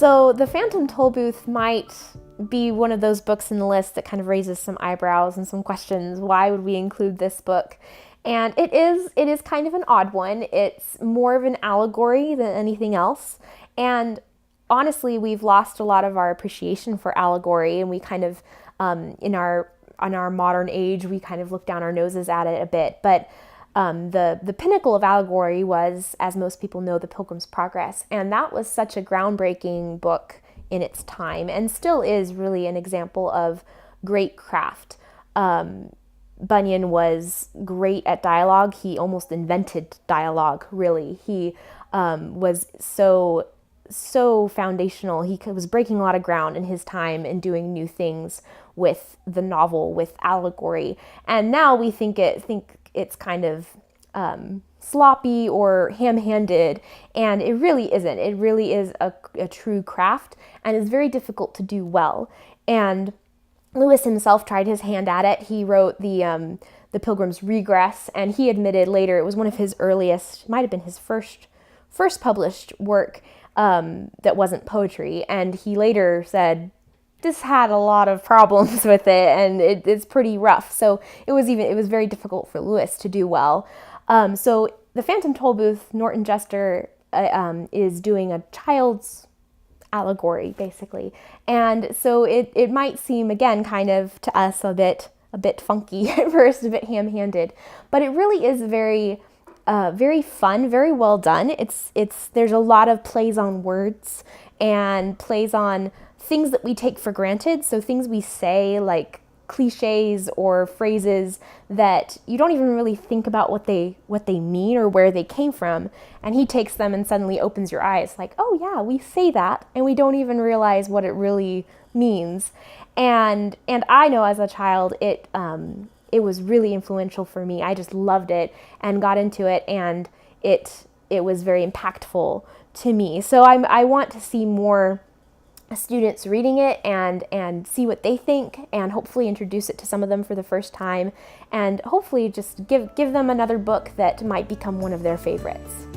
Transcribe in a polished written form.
So the Phantom Tollbooth might be one of those books in the list that kind of raises some eyebrows and some questions. Why would we include this book? And it is kind of an odd one. It's more of an allegory than anything else. And honestly, we've lost a lot of our appreciation for allegory, and we kind of, on our modern age, we kind of look down our noses at it a bit. But the pinnacle of allegory was, as most people know, The Pilgrim's Progress. And that was such a groundbreaking book in its time, and still is really an example of great craft. Bunyan was great at dialogue. He almost invented dialogue, really. He was so foundational. He was breaking a lot of ground in his time and doing new things with the novel, with allegory. And now we think it's kind of sloppy or ham-handed, and it really isn't. It really is a true craft, and it's very difficult to do well. And Lewis himself tried his hand at it. He wrote the Pilgrim's Regress, and he admitted later it was one of his earliest, might have been his first published work that wasn't poetry. And he later said this had a lot of problems with it, and it's pretty rough. So it was very difficult for Lewis to do well. So the Phantom Tollbooth, Norton Juster is doing a child's allegory, basically. And so it might seem, again, kind of to us a bit funky at first, a bit ham-handed, but it really is very fun, very well done. There's a lot of plays on words and plays on things that we take for granted. So things we say, like cliches or phrases that you don't even really think about what they mean or where they came from, and he takes them and suddenly opens your eyes like, oh yeah, we say that and we don't even realize what it really means. And I know as a child it was really influential for me. I just loved it and got into it, and it was very impactful to me. So I want to see more students reading it and see what they think, and hopefully introduce it to some of them for the first time, and hopefully just give them another book that might become one of their favorites.